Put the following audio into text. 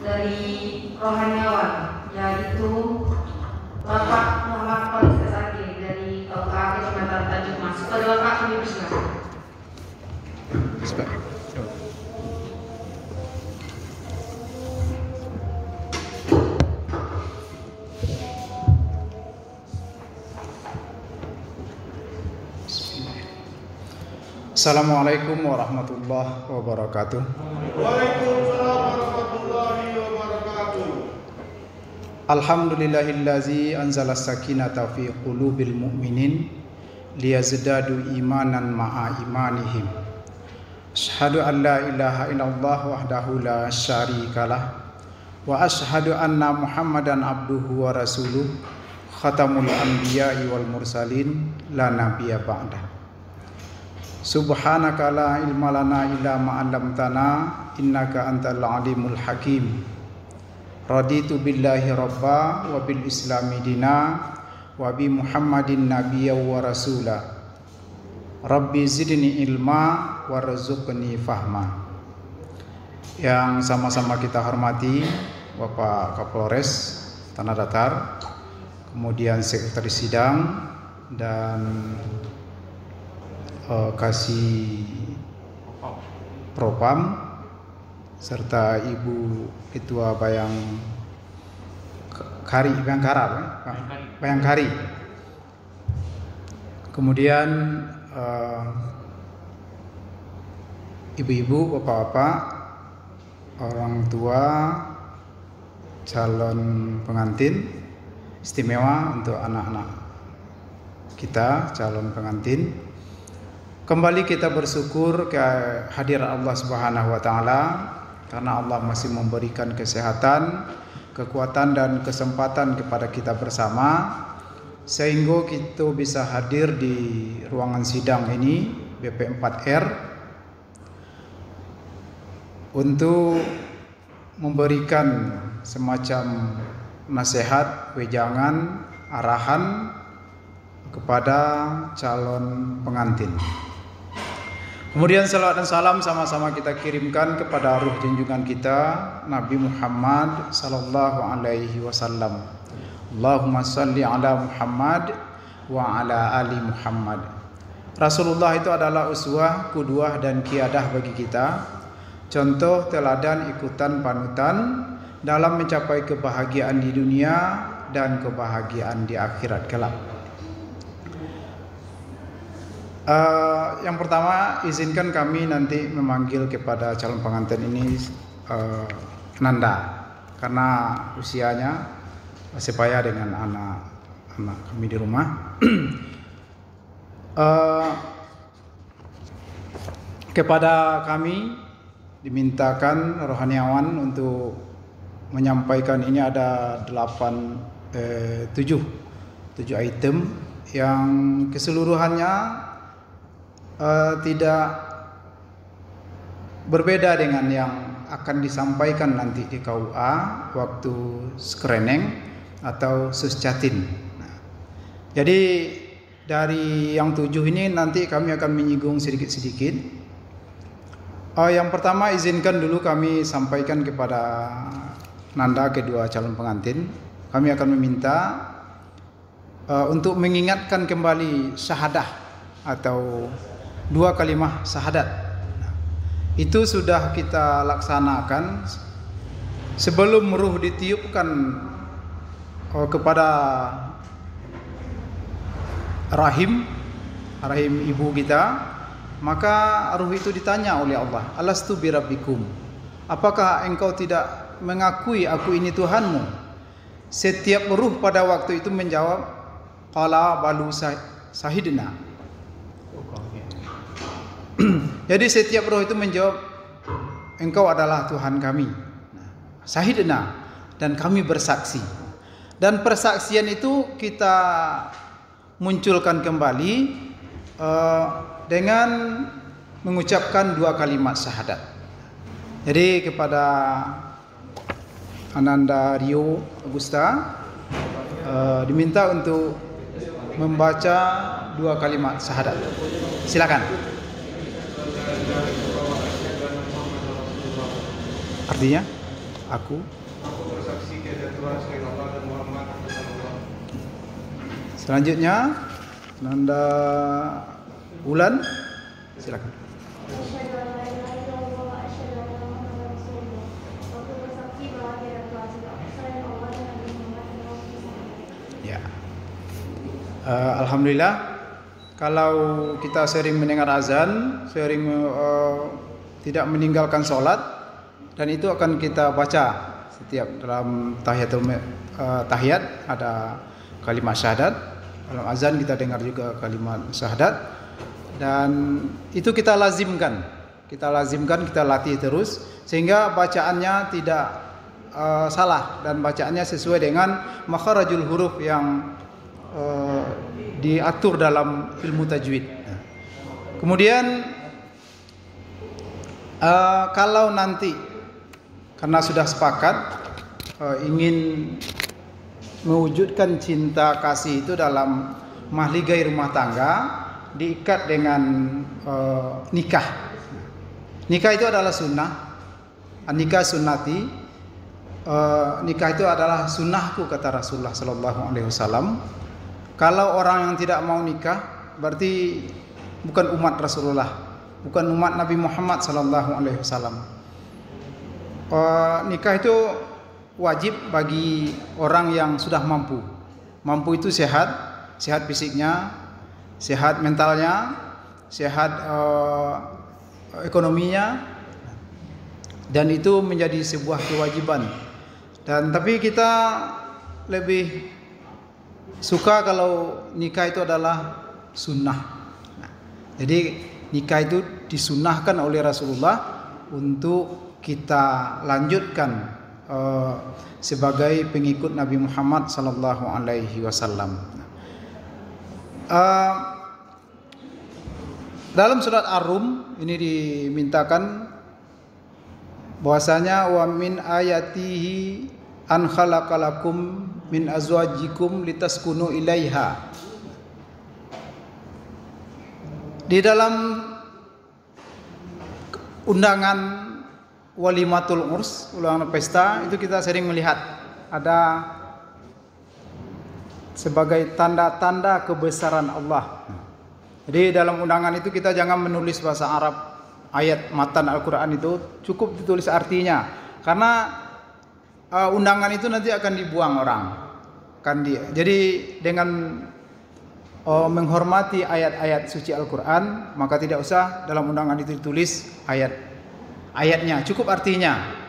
dari rohaniawan, yaitu Bapak Muhammad Khalis SAG dari KUA Kecamatan Tanjung Mas. Pada Bapak kami persilakan. Assalamualaikum warahmatullahi wabarakatuh. Waalaikumsalam warahmatullahi wabarakatuh. Alhamdulillahillazi anzala sakinata fi qulubil mu'minin liyazdadu imanan ma'a imanihim. Asyhadu an la ilaha illallah wahdahu la syarikalah wa asyhadu anna Muhammadan abduhu wa rasuluh khatamul anbiya'i wal mursalin la nabiyya ba'dah. Subhanaka la ilma lana illa ma 'allamtana innaka antal alimul hakim. Raditu billahi rabba wa bil islami dina wa bi Muhammadin nabiyya wa rasula. Rabbi zidni ilma warzuqni fahma. Yang sama-sama kita hormati Bapak Kapolres Tanah Datar, kemudian Sekretaris Sidang dan Kasih Propam serta Ibu Ketua Bayangkari. Kemudian ibu-ibu, bapak-bapak, orang tua, calon pengantin istimewa untuk anak-anak kita, calon pengantin. Kembali kita bersyukur kehadiran Allah Subhanahu wa taala karena Allah masih memberikan kesehatan, kekuatan dan kesempatan kepada kita bersama sehingga kita bisa hadir di ruangan sidang ini BP4R untuk memberikan semacam nasihat, wejangan, arahan kepada calon pengantin. Kemudian salawat dan salam sama-sama kita kirimkan kepada ruh junjungan kita Nabi Muhammad sallallahu alaihi wasallam. Allahumma salli ala Muhammad wa ala ali Muhammad. Rasulullah itu adalah uswah, qudwah dan qiyadah bagi kita. Contoh, teladan, ikutan, panutan dalam mencapai kebahagiaan di dunia dan kebahagiaan di akhirat kelak. Yang pertama, izinkan kami nanti memanggil kepada calon pengantin ini Nanda, karena usianya masih payah dengan anak-anak kami di rumah. Kepada kami dimintakan rohaniawan untuk menyampaikan ini ada 7 item yang keseluruhannya tidak berbeda dengan yang akan disampaikan nanti di KUA waktu screening atau suscatin. Jadi dari yang 7 ini nanti kami akan menyinggung sedikit-sedikit. Yang pertama, izinkan dulu kami sampaikan kepada Nanda, kedua calon pengantin. Kami akan meminta untuk mengingatkan kembali syahadah atau 2 kalimah syahadat. Itu sudah kita laksanakan sebelum ruh ditiupkan kepada rahim ibu kita, maka ruh itu ditanya oleh Allah, alastu birabbikum, apakah engkau tidak mengakui aku ini Tuhanmu? Setiap ruh pada waktu itu menjawab, qala balu sahidna. Jadi setiap roh itu menjawab, engkau adalah Tuhan kami. Sahidna, dan kami bersaksi. Dan persaksian itu kita munculkan kembali dengan mengucapkan 2 kalimat syahadat. Jadi kepada Ananda Rio Agusta diminta untuk membaca 2 kalimat syahadat. Silakan. Artinya Aku bersaksi tiada Tuhan selain Allah dan Muhammad Rasulullah. Selanjutnya Nanda Ulan, silakan. Asyhadu an la ilaha illallah wa asyhadu anna Muhammadar Rasulullah. Aku bersaksi bahwa tiada Tuhan selain Allah dan Nabi Muhammad SAW. Ya. Alhamdulillah, kalau kita sering mendengar azan, sering tidak meninggalkan sholat, dan itu akan kita baca setiap dalam tahiyat ada kalimat syahadat. Dalam azan kita dengar juga kalimat syahadat, dan itu kita lazimkan, kita latih terus sehingga bacaannya tidak salah dan bacaannya sesuai dengan makharajul huruf yang diatur dalam ilmu tajwid. Kemudian kalau nanti karena sudah sepakat ingin mewujudkan cinta kasih itu dalam mahligai rumah tangga, diikat dengan nikah. Nikah itu adalah sunnah. Nikah sunnati. Nikah itu adalah sunnahku, kata Rasulullah Sallallahu Alaihi Wasallam. Kalau orang yang tidak mau nikah, berarti bukan umat Rasulullah, bukan umat Nabi Muhammad Sallallahu Alaihi Wasallam. Nikah itu wajib bagi orang yang sudah mampu. Mampu itu sehat fisiknya, sehat mentalnya, sehat ekonominya, dan itu menjadi sebuah kewajiban. Dan tapi kita lebih suka kalau nikah itu adalah sunnah. Jadi nikah itu disunnahkan oleh Rasulullah untuk kita lanjutkan sebagai pengikut Nabi Muhammad sallallahu alaihi wasallam. Dalam surat Ar-Rum ini dimintakan bahwasanya wa min ayatihi an khalaqalakum min azwajikum litaskunu ilaiha. Di dalam undangan walimatul urs, ulangan pesta, itu kita sering melihat ada sebagai tanda-tanda kebesaran Allah. Jadi dalam undangan itu kita jangan menulis bahasa Arab, ayat matan Al-Quran itu cukup ditulis artinya, karena undangan itu nanti akan dibuang orang. Jadi dengan menghormati ayat-ayat suci Al-Quran, maka tidak usah dalam undangan itu ditulis ayatnya, cukup artinya.